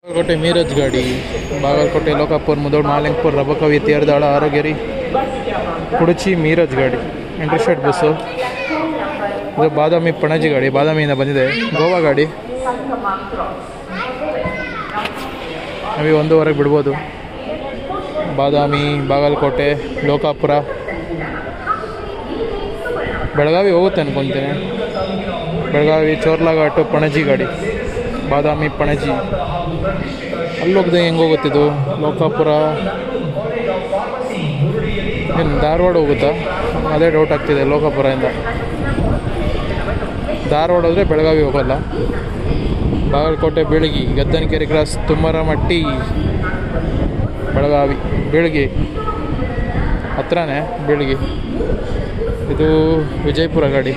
बागलकोटे मीरज गाड़ी बागलकोटे लोकापुर मुदोल मालिंगपुर रबकवी तेरदाಳ आरोग्यरी कुडची मीरज गाड़ी इंटरस्टेट बस्सु ಇದು ಬಾದಾಮಿ ಪಣಜಿ ಗಾಡಿ ಬಾದಾಮಿಯಿಂದ ಬಂದಿದೆ ಗೋವಾ ಗಾಡಿ ನಾವೀ 1:15 ಬಿಡ್ಬೋದು ಬಾದಾಮಿ ಬಾಗಲಕೋಟೆ ಲೋಕಾಪುರ ಬೆಳಗಾವಿ ಹೋಗುತ್ತೆ ಅನ್ಕೊತೀನಿ ಬೆಳಗಾವಿ ಚೋರ್ಲಾಘಾಟು ಪಣಜಿ ಗಾಡಿ ಬಾದಾಮಿ ಪಣಜಿ ಅಲ್ಲಿ ಹೋಗದೆ ಹೆಂಗೆ ಹೋಗುತ್ತಿದ್ದು ಲೋಕಾಪುರ ಏನು ಧಾರವಾಡ ಹೋಗುತ್ತಾ ಅದೇ ಡೌಟ್ ಆಗ್ತಿದೆ ಲೋಕಾಪುರದಿಂದ ಧಾರವಾಡ ಹೋದರೆ ಬೆಳಗಾವಿ ಹೋಗಲ್ಲ ಬಾಗಲಕೋಟೆ ಬೀಳಗಿ ಗದ್ದನಕೆರೆ ಕ್ರಾಸ್ ತುಮ್ಮರಮಟ್ಟಿ ಬೆಳಗಾವಿ ಬೀಳಗಿ ಹತ್ರನೇ ಬೀಳಗಿ ಇದು ವಿಜಯಪುರ ಗಾಡಿ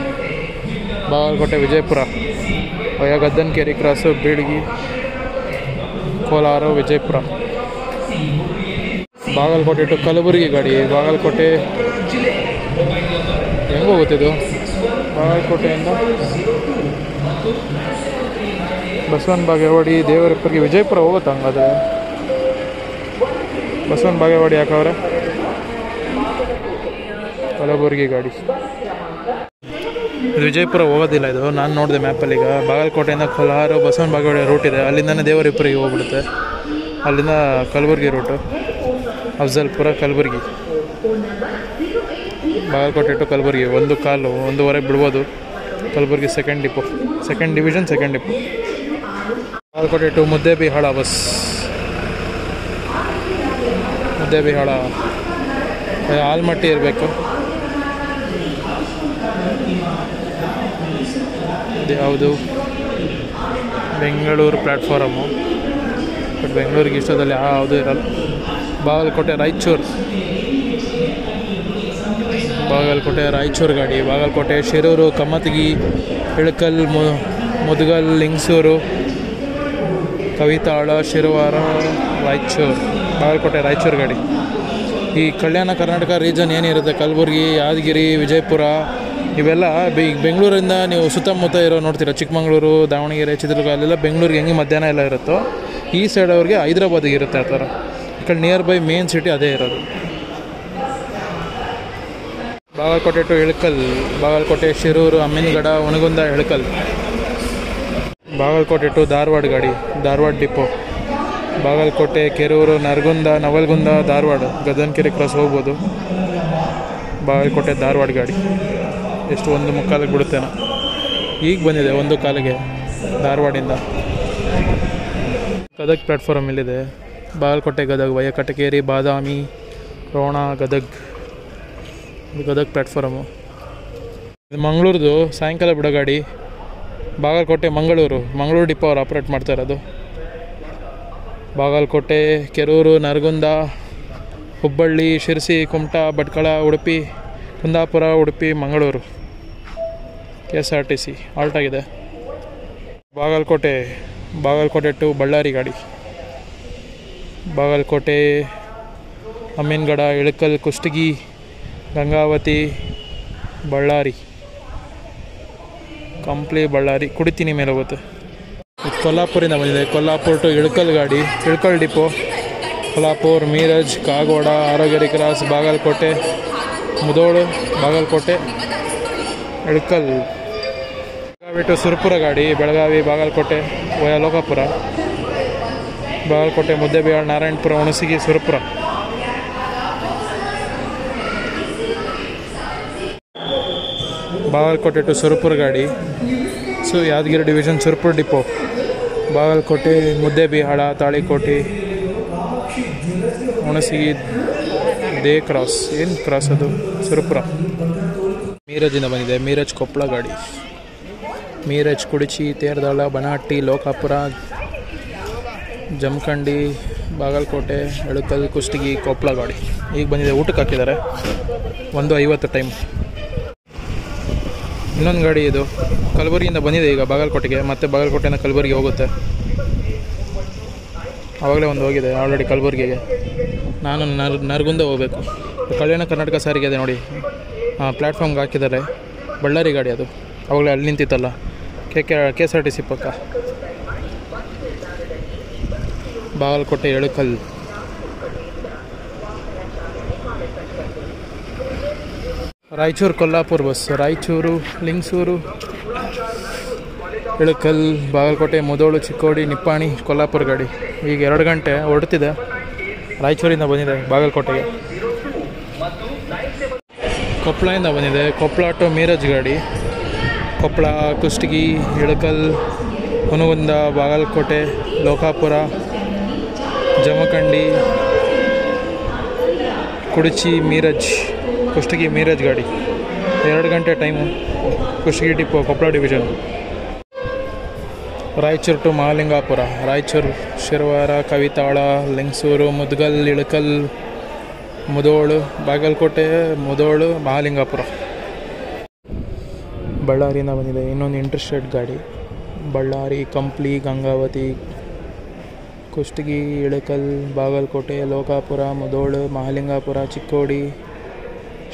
ಬಾಗಲಕೋಟೆ ವಿಜಯಪುರ ಗದ್ದನಕೆರೆ ಕ್ರಾಸು ಬೀಳಗಿ ಕೋಲಾರ ವಿಜಯಪುರ ಬಾಗಲಕೋಟೆ ಟು ಕಲಬುರಗಿ ಗಾಡಿ ಬಾಗಲಕೋಟೆ ಹೆಂಗೆ ಹೋಗುತ್ತಿದ್ದು ಬಾಗಲಕೋಟೆಯಿಂದ ಬಸವನ ಬಾಗೇವಾಡಿ ದೇವರಪ್ಪರಿಗೆ ವಿಜಯಪುರ ಹೋಗುತ್ತೆ ಹಂಗಾದ್ರೆ ಬಸವನ ಬಾಗೇವಾಡಿ ಯಾಕವ್ರೆ ಕಲಬುರಗಿ ಗಾಡಿ ಇದು ವಿಜಯಪುರ ಹೋಗೋದಿಲ್ಲ ಇದು ನಾನು ನೋಡಿದೆ ಮ್ಯಾಪಲ್ಲಿ ಈಗ ಬಾಗಲಕೋಟೆಯಿಂದ ಕೋಲಾರ ಬಸವನ ಬಾಗೇವಾಡಿ ರೂಟ್ ಇದೆ ಅಲ್ಲಿಂದನೇ ದೇವರಪ್ಪರಿಗೆ ಹೋಗ್ಬಿಡುತ್ತೆ ಅಲ್ಲಿಂದ ಕಲಬುರಗಿ ರೂಟು ಅಫ್ಜಲ್ಪುರ ಕಲಬುರಗಿ ಬಾಗಲಕೋಟೆ ಟು ಕಲಬುರಗಿ 1:15 ಬಿಡ್ಬೋದು Kalaburagi second division second depot Bagalkot to Muddebihal bus Muddebihal Almatti ಇರಬೇಕು ಇದು ಯಾವುದು ಬೆಂಗಳೂರು ಪ್ಲ್ಯಾಟ್ಫಾರಮು ಬಟ್ ಬೆಂಗಳೂರಿಗೆ ಇಷ್ಟದಲ್ಲಿ ಯಾವುದೂ ಇರಲ್ಲ ಬಾಗಲಕೋಟೆ ರಾಯಚೂರು ಗಾಡಿ ಬಾಗಲಕೋಟೆ ಶಿರೂರು ಕಮ್ಮತಗಿ ಇಳಕಲ್ ಮುದಗಲ್ ಲಿಂಗಸೂರು ಕವಿತಾಳ ಶಿರವಾರ ಬಾಗಲಕೋಟೆ ರಾಯಚೂರು ಗಾಡಿ ಈ ಕಲ್ಯಾಣ ಕರ್ನಾಟಕ ರೀಜನ್ ಏನಿರುತ್ತೆ ಕಲಬುರಗಿ ಯಾದಗಿರಿ ವಿಜಯಪುರ ಇವೆಲ್ಲ ಬೆಂಗಳೂರಿಂದ ನೀವು ಸುತ್ತಮುತ್ತ ಇರೋ ನೋಡ್ತೀರ ಚಿಕ್ಕಮಗಳೂರು ದಾವಣಗೆರೆ ಚಿತ್ರದುರ್ಗ ಅಲ್ಲೆಲ್ಲ ಬೆಂಗಳೂರಿಗೆ ಹೆಂಗೆ ಮಧ್ಯಾಹ್ನ ಎಲ್ಲ ಇರುತ್ತೋ ಈ ಸೈಡ್ ಅವ್ರಿಗೆ ಹೈದ್ರಾಬಾದಿಗೆ ಇರುತ್ತೆ ಆ ಥರ ಈ ಕಡೆ ನಿಯರ್ ಬೈ ಮೇನ್ ಸಿಟಿ ಅದೇ ಇರೋದು ಬಾಗಲಕೋಟೆ ಟು ಇಳಕಲ್ ಬಾಗಲಕೋಟೆ ಶಿರೂರು ಅಮ್ಮಿನಗಡ ಹುನಗುಂದ ಇಳಕಲ್ ಬಾಗಲಕೋಟೆ ಟು ಧಾರವಾಡ ಗಾಡಿ ಧಾರವಾಡ ಡಿಪೋ ಬಾಗಲಕೋಟೆ ಕೆರೂರು ನರಗುಂದ ನವಲಗುಂದ ಧಾರವಾಡ ಗದ್ದನಕೆರೆ ಕ್ರಾಸ್ ಹೋಗ್ಬೋದು ಬಾಗಲಕೋಟೆ ಧಾರವಾಡ ಗಾಡಿ ಎಷ್ಟು 1:45 ಬಿಡುತ್ತೇನೋ ಈಗ ಬಂದಿದೆ 1:15 ಧಾರವಾಡಿಂದ ಗದಗ್ ಪ್ಲ್ಯಾಟ್ಫಾರ್ಮ್ ಇಲ್ಲಿದೆ ಬಾಗಲಕೋಟೆ ಗದಗ್ ವಯ ಕಟಕೇರಿ ಬಾದಾಮಿ ರೋಣ ಗದಗ್ ಪ್ಲ್ಯಾಟ್ಫಾರಮು ಇದು ಮಂಗಳೂರದು ಸಾಯಂಕಾಲ ಬಿಡೋ ಗಾಡಿ ಬಾಗಲಕೋಟೆ ಮಂಗಳೂರು ಡಿಪೋ ಅವ್ರು ಆಪ್ರೇಟ್ ಮಾಡ್ತಾ ಇರೋದು ಬಾಗಲಕೋಟೆ ಕೆರೂರು ನರಗುಂದ ಹುಬ್ಬಳ್ಳಿ ಶಿರಸಿ ಕುಮಟಾ ಭಟ್ಕಳ ಉಡುಪಿ ಕುಂದಾಪುರ ಉಡುಪಿ ಮಂಗಳೂರು KSRTC ಆಲ್ಟ್ ಆಗಿದೆ ಬಾಗಲಕೋಟೆ ಟು ಬಳ್ಳಾರಿ ಗಾಡಿ ಬಾಗಲಕೋಟೆ ಅಮ್ಮಿನಗಡ ಇಳಕಲ್ ಕುಷ್ಟಗಿ ಗಂಗಾವತಿ ಬಳ್ಳಾರಿ ಬಳ್ಳಾರಿ ಕುಡಿತೀನಿ ಮೇಲೆ ಹೋಗುತ್ತೆ ಕೊಲ್ಲಾಪುರಿಂದ ಬಂದಿದೆ ಕೊಲ್ಲಾಪುರ ಟು ಇಳಕಲ್ ಗಾಡಿ ಇಳಕಲ್ ಡಿಪೋ ಕೊಲ್ಲಾಪುರ ಮೀರಜ್ ಕಾಗೋಡ ಆರೋಗ್ಯರಿ ಕ್ರಾಸ್ ಬಾಗಲಕೋಟೆ ಮುದೋಳು ಬಾಗಲಕೋಟೆ ಇಳಕಲ್ ಬೆಳಗಾವಿ ಟು ಸುರಪುರ ಗಾಡಿ ಬೆಳಗಾವಿ ಬಾಗಲಕೋಟೆ ವಯ ಲೋಕಾಪುರ ಬಾಗಲಕೋಟೆ ಮುದ್ದೇಬಿಹಾಳ ನಾರಾಯಣಪುರ ಹುಣಸಗಿ ಸುರಪುರ ಬಾಗಲಕೋಟೆ ಟು ಸುರಪುರ ಗಾಡಿ Yadgiri division Surapura depot Bagalkote Muddebihal Talikote Hunasagi cross ಏನು ಕ್ರಾಸ್ ಅದು ಸುರಪುರ ಮೀರಜಿಂದ ಬಂದಿದೆ ಮೀರಜ್ ಕೊಪ್ಪಳ ಗಾಡಿ ಮೀರಜ್ ಕುಡಚಿ ತೇರದಾಳ ಬನಾಟಿ ಲೋಕಾಪುರ ಜಮಖಂಡಿ ಬಾಗಲಕೋಟೆ ಇಳಕಲ್ ಕುಷ್ಟಗಿ ಕೊಪ್ಪಳ ಗಾಡಿ ಈಗ ಬಂದಿದೆ ಊಟಕ್ಕೆ ಹಾಕಿದ್ದಾರೆ 1:50 ಟೈಮ್ ಇನ್ನೊಂದು ಗಾಡಿ ಇದು ಕಲಬುರಗಿಯಿಂದ ಬಂದಿದೆ ಈಗ ಬಾಗಲಕೋಟೆಗೆ ಮತ್ತೆ ಬಾಗಲಕೋಟೆಯಿಂದ ಕಲಬುರಗಿ ಹೋಗುತ್ತೆ ಆವಾಗಲೇ ಒಂದು ಹೋಗಿದೆ ಆಲ್ರೆಡಿ ಕಲಬುರಗಿಗೆ ನಾನು ನರಗುಂದ ಹೋಗಬೇಕು ಕಲ್ಯಾಣ ಕರ್ನಾಟಕ ಸಾರಿಗೆ ಇದೆ ನೋಡಿ ಪ್ಲ್ಯಾಟ್ಫಾರ್ಮ್ಗೆ ಹಾಕಿದ್ದಾರೆ ಬಳ್ಳಾರಿ ಗಾಡಿ ಅದು ಅವಾಗಲೇ ಅಲ್ಲಿ ನಿಂತಿತ್ತಲ್ಲ KSRTC ಪಕ್ಕ ಬಾಗಲಕೋಟೆ ಎಳಕಲ್. ರಾಯಚೂರು ಕೊಲ್ಲಾಪುರ ಬಸ್. ರಾಯಚೂರು, ಲಿಂಗಸೂರು, ಎಳಕಲ್, ಬಾಗಲಕೋಟೆ, ಮುಧೋಳು, ಚಿಕ್ಕೋಡಿ, ನಿಪ್ಪಾಣಿ, ಕೊಲ್ಲಾಪುರ ಗಾಡಿ. ಈಗ 2 ಗಂಟೆ ಹೊರಡ್ತಿದೆ. ರಾಯಚೂರಿಂದ ಬಂದಿದೆ ಬಾಗಲಕೋಟೆಗೆ. ಕೊಪ್ಪಳದಿಂದ ಬಂದಿದೆ. ಕೊಪ್ಪಳ ಟು ಮೀರಜ್ ಗಾಡಿ. ಕೊಪ್ಪಳ, ಕುಷ್ಟಗಿ, ಎಳಕಲ್, ಹುನಗುಂದ, ಬಾಗಲಕೋಟೆ, ಲೋಕಾಪುರ, ಜಮಖಂಡಿ, ಕುಡಚಿ, ಮೀರಜ್, ಕುಷ್ಟಗಿ, ಮೀರಜ್ ಗಾಡಿ. 2 ಗಂಟೆ time. Kushtagi depot, Koppal division. Raichur to Mahalingapur. Raichur, Sirwar, Kavital, Lingsugur, Mudgal, Ilkal, Mudhol, Bagalkote, Mudhol, Mahalingapur. ಬಳ್ಳಾರಿಯಿಂದ ಬಂದಿದೆ ಇನ್ನೊಂದು ಇಂಟರ್ಸ್ಟೇಟ್ ಗಾಡಿ. ಬಳ್ಳಾರಿ, ಕಂಪ್ಲಿ, ಗಂಗಾವತಿ, ಕುಷ್ಟಗಿ, ಇಳಕಲ್, ಬಾಗಲಕೋಟೆ, ಲೋಕಾಪುರ, ಮುಧೋಳು, ಮಹಾಲಿಂಗಾಪುರ, ಚಿಕ್ಕೋಡಿ,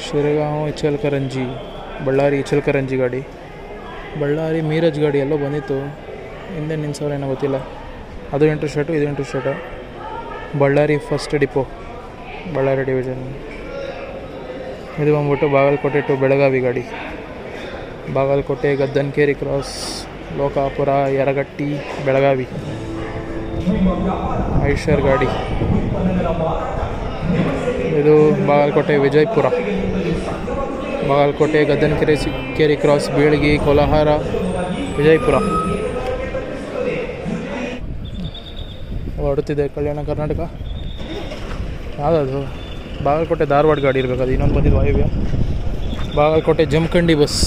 ಶಿರಗಾಂವ್, ಇಚಲಕರಂಜಿ. ಬಳ್ಳಾರಿ, ಇಚಲಕರಂಜಿ ಗಾಡಿ. ಬಳ್ಳಾರಿ, ಮೀರಜ್ ಗಾಡಿ ಎಲ್ಲೋ ಬಂದಿತ್ತು. ಹಿಂದೆ ನಿನ್ಸವ್ರು ಏನೋ ಗೊತ್ತಿಲ್ಲ. ಅದು ಇಂಟರ್ಸ್ಟೇಟು, ಇದು interstate. Ballari first depot, Ballari division. ಇದು ಬಂದ್ಬಿಟ್ಟು ಬಾಗಲಕೋಟೆ ಟು ಬೆಳಗಾವಿ ಗಾಡಿ. ಬಾಗಲಕೋಟೆ, ಗದ್ದನಕೇರಿ ಕ್ರಾಸ್, ಲೋಕಾಪುರ, ಯರಗಟ್ಟಿ, ಬೆಳಗಾವಿ. ಐಷರ್ ಗಾಡಿ. ಇದು ಬಾಗಲಕೋಟೆ, ವಿಜಯಪುರ. ಬಾಗಲಕೋಟೆ, ಗದ್ದನಕೇರಿ ಕ್ರಾಸ್, ಬೀಳಗಿ, ಕೋಲಾರ, ವಿಜಯಪುರ. ಹೊರಡ್ತಿದೆ ಕಲ್ಯಾಣ ಕರ್ನಾಟಕ. ಯಾವುದದು? ಬಾಗಲಕೋಟೆ ಧಾರವಾಡ ಗಾಡಿ ಇರಬೇಕು. ಅದು ಇನ್ನೊಂದು ಬಂದಿದ್ದು ವಾಯುವ್ಯ. ಬಾಗಲಕೋಟೆ, ಜಮಖಂಡಿ ಬಸ್.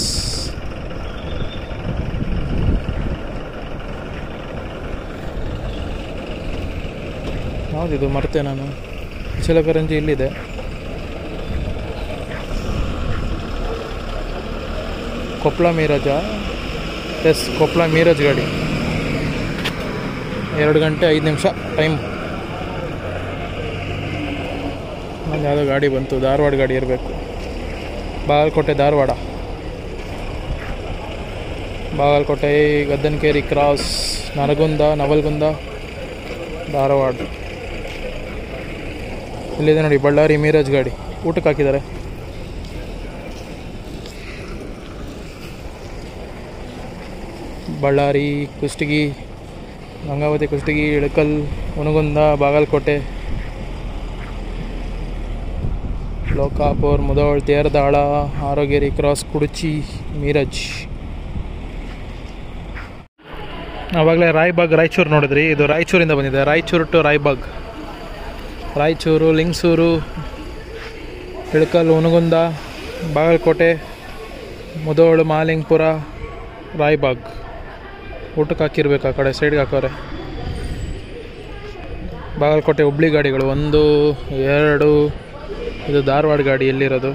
ಯಾವುದಿದು ಮರ್ತೆ ನಾನು. ಇಚಲಕರಂಜಿ ಇಲ್ಲಿದೆ. ಕೊಪ್ಪಳ ಮೀರಜ. ಎಸ್, ಕೊಪ್ಪಳ ಮೀರಜ್ ಗಾಡಿ. 2 ಗಂಟೆ 5 ನಿಮಿಷ ಟೈಮ್. ಒಂದು ಯಾವುದೋ ಗಾಡಿ ಬಂತು. ಧಾರವಾಡ ಗಾಡಿ ಇರಬೇಕು. ಬಾಗಲಕೋಟೆ, ಧಾರವಾಡ. ಬಾಗಲಕೋಟೆ, ಗದ್ದನಕೇರಿ ಕ್ರಾಸ್, ನವಲಗುಂದ, ಧಾರವಾಡ. ಇಲ್ಲಿದೆ ನೋಡಿ ಬಳ್ಳಾರಿ ಮೀರಜ್ ಗಾಡಿ. ಊಟಕ್ಕೆ ಹಾಕಿದ್ದಾರೆ. ಬಳ್ಳಾರಿ, ಕುಷ್ಟಗಿ, ಗಂಗಾವತಿ, ಕುಷ್ಟಗಿ, ಇಳಕಲ್, ಹುನಗುಂದ, ಬಾಗಲಕೋಟೆ, ಲೋಕಾಪುರ್, ಮುಧೋಳ್, ತೇರದಾಳ, ಆರೋಗೇರಿ ಕ್ರಾಸ್, ಕುಡಚಿ, ಮೀರಜ್. ಆವಾಗಲೇ ರಾಯಬಾಗ್, ರಾಯಚೂರು ನೋಡಿದ್ರಿ. ಇದು ರಾಯಚೂರಿಂದ ಬಂದಿದೆ. ರಾಯಚೂರು ಟು ರಾಯಬಾಗ್. ರಾಯಚೂರು, ಲಿಂಗಸೂರು, ಇಳಕಲ್, ಹುನಗುಂದ, ಬಾಗಲಕೋಟೆ, ಮುಧೋಳು, ಮಹಾಲಿಂಗಪುರ, ರಾಯಬಾಗ್. ಊಟಕ್ಕೆ ಹಾಕಿರ್ಬೇಕು. ಆ ಕಡೆ ಸೈಡ್ಗೆ ಹಾಕೋರೆ. ಬಾಗಲಕೋಟೆ, ಹುಬ್ಳಿ ಗಾಡಿಗಳು 1, 2. ಇದು ಧಾರವಾಡ ಗಾಡಿ ಎಲ್ಲಿರೋದು.